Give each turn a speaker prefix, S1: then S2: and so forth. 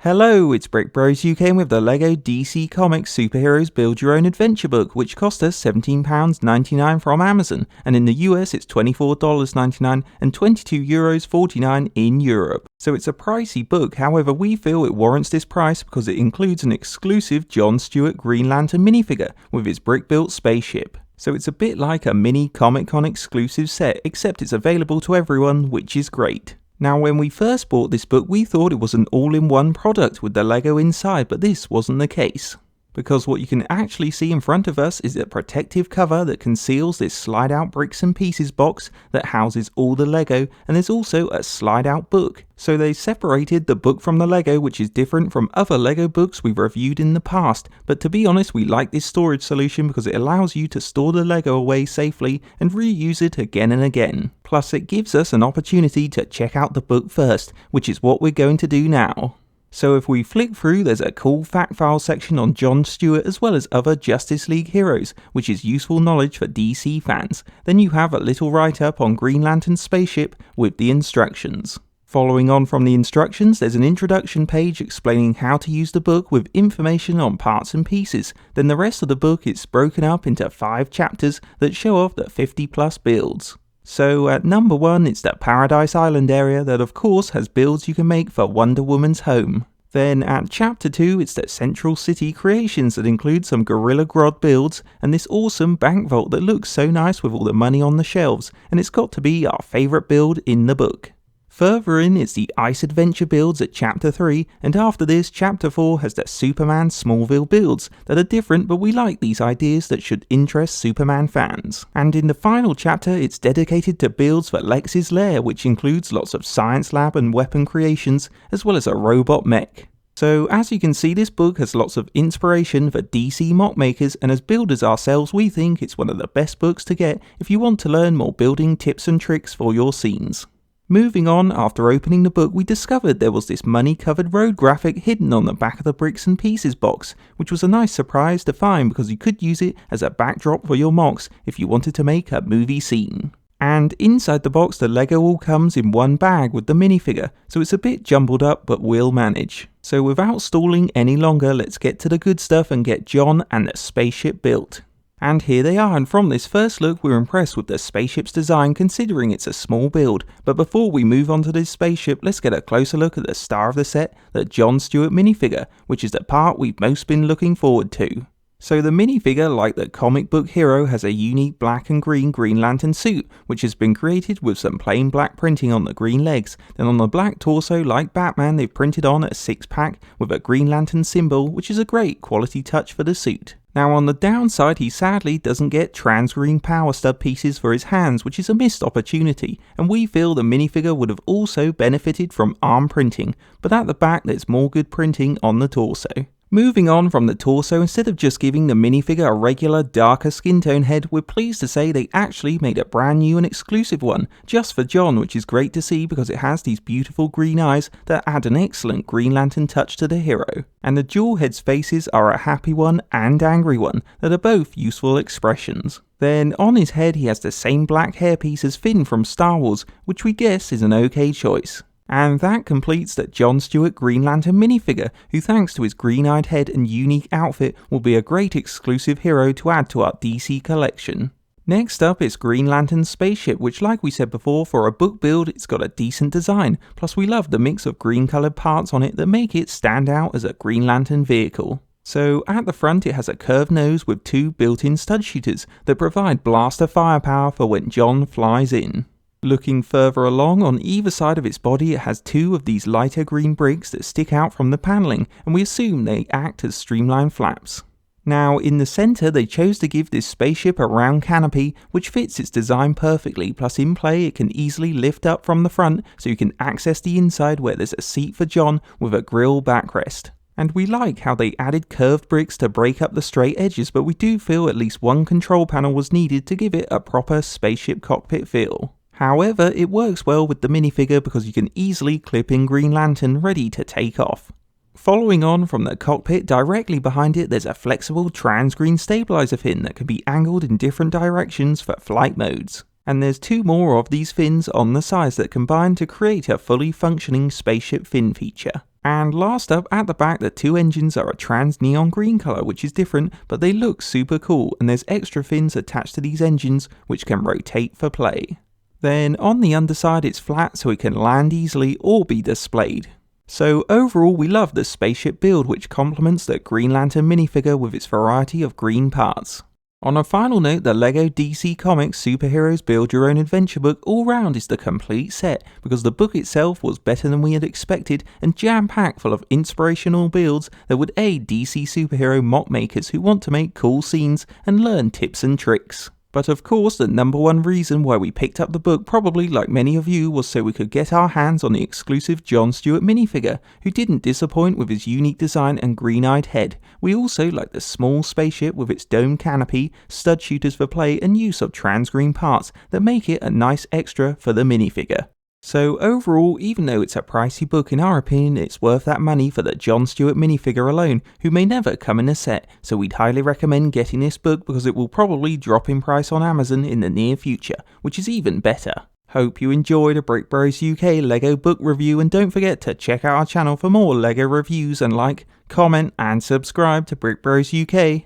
S1: Hello, it's Brick Bros UK and with the LEGO DC Comics Superheroes Build Your Own Adventure book, which cost us £17.99 from Amazon, and in the US it's $24.99 and €22.49 in Europe. So it's a pricey book, however we feel it warrants this price because it includes an exclusive John Stewart Green Lantern minifigure with his brick-built spaceship. So it's a bit like a mini Comic-Con exclusive set, except it's available to everyone, which is great. Now when we first bought this book we thought it was an all-in-one product with the LEGO inside, but this wasn't the case. Because what you can actually see in front of us is a protective cover that conceals this slide-out bricks and pieces box that houses all the LEGO, and there's also a slide-out book. So they separated the book from the LEGO, which is different from other LEGO books we've reviewed in the past, but to be honest we like this storage solution because it allows you to store the LEGO away safely and reuse it again and again. Plus it gives us an opportunity to check out the book first, which is what we're going to do now. So if we flick through, there's a cool fact file section on John Stewart as well as other Justice League heroes, which is useful knowledge for DC fans. Then you have a little write-up on Green Lantern's spaceship with the instructions. Following on from the instructions, there's an introduction page explaining how to use the book with information on parts and pieces. Then the rest of the book is broken up into 5 chapters that show off the 50+ builds. So at number 1 it's the Paradise Island area that of course has builds you can make for Wonder Woman's home. Then at chapter 2 it's the Central City creations that include some Gorilla Grodd builds and this awesome bank vault that looks so nice with all the money on the shelves, and it's got to be our favourite build in the book. Further in it's the Ice Adventure builds at chapter 3, and after this chapter 4 has the Superman Smallville builds that are different, but we like these ideas that should interest Superman fans. And in the final chapter it's dedicated to builds for Lex's lair, which includes lots of science lab and weapon creations as well as a robot mech. So as you can see, this book has lots of inspiration for DC mock makers, and as builders ourselves we think it's one of the best books to get if you want to learn more building tips and tricks for your scenes. Moving on, after opening the book we discovered there was this money-covered road graphic hidden on the back of the bricks and pieces box, which was a nice surprise to find because you could use it as a backdrop for your mocks if you wanted to make a movie scene. And inside the box the LEGO all comes in one bag with the minifigure, so it's a bit jumbled up but we'll manage. So without stalling any longer, let's get to the good stuff and get John and the spaceship built. And here they are, and from this first look we're impressed with the spaceship's design considering it's a small build. But before we move on to this spaceship, let's get a closer look at the star of the set, the John Stewart minifigure, which is the part we've most been looking forward to. So the minifigure, like the comic book hero, has a unique black and green Green Lantern suit, which has been created with some plain black printing on the green legs. Then on the black torso, like Batman, they've printed on a 6-pack with a Green Lantern symbol, which is a great quality touch for the suit. Now on the downside, he sadly doesn't get trans-green power stud pieces for his hands, which is a missed opportunity, and we feel the minifigure would have also benefited from arm printing, but at the back there's more good printing on the torso. Moving on from the torso, instead of just giving the minifigure a regular darker skin tone head, we're pleased to say they actually made a brand new and exclusive one, just for John, which is great to see because it has these beautiful green eyes that add an excellent Green Lantern touch to the hero. And the dual head's faces are a happy one and angry one that are both useful expressions. Then on his head he has the same black hairpiece as Finn from Star Wars, which we guess is an okay choice. And that completes the John Stewart Green Lantern minifigure, who thanks to his green-eyed head and unique outfit will be a great exclusive hero to add to our DC collection. Next up is Green Lantern's spaceship, which like we said before, for a book build it's got a decent design, plus we love the mix of green coloured parts on it that make it stand out as a Green Lantern vehicle. So at the front it has a curved nose with 2 built-in stud shooters that provide blaster firepower for when John flies in. Looking further along, on either side of its body it has 2 of these lighter green bricks that stick out from the panelling, and we assume they act as streamlined flaps. Now in the centre they chose to give this spaceship a round canopy which fits its design perfectly, plus in play it can easily lift up from the front so you can access the inside where there's a seat for John with a grille backrest. And we like how they added curved bricks to break up the straight edges, but we do feel at least one control panel was needed to give it a proper spaceship cockpit feel. However, it works well with the minifigure because you can easily clip in Green Lantern ready to take off. Following on from the cockpit, directly behind it there's a flexible trans-green stabilizer fin that can be angled in different directions for flight modes. And there's 2 more of these fins on the sides that combine to create a fully functioning spaceship fin feature. And last up, at the back, the two engines are a trans neon green colour, which is different, but they look super cool, and there's extra fins attached to these engines which can rotate for play. Then on the underside it's flat so it can land easily or be displayed. So overall we love the Spaceship build, which complements the Green Lantern minifigure with its variety of green parts. On a final note, the LEGO DC Comics Superheroes Build Your Own Adventure book all round is the complete set, because the book itself was better than we had expected and jam-packed full of inspirational builds that would aid DC superhero mop makers who want to make cool scenes and learn tips and tricks. But of course, the number one reason why we picked up the book, probably like many of you, was so we could get our hands on the exclusive John Stewart minifigure, who didn't disappoint with his unique design and green-eyed head. We also like the small spaceship with its dome canopy, stud shooters for play, and use of trans green parts that make it a nice extra for the minifigure. So overall, even though it's a pricey book, in our opinion it's worth that money for the John Stewart minifigure alone, who may never come in a set, so we'd highly recommend getting this book because it will probably drop in price on Amazon in the near future, which is even better. Hope you enjoyed a Brick Bros UK LEGO book review, and don't forget to check out our channel for more LEGO reviews and like, comment and subscribe to Brick Bros UK.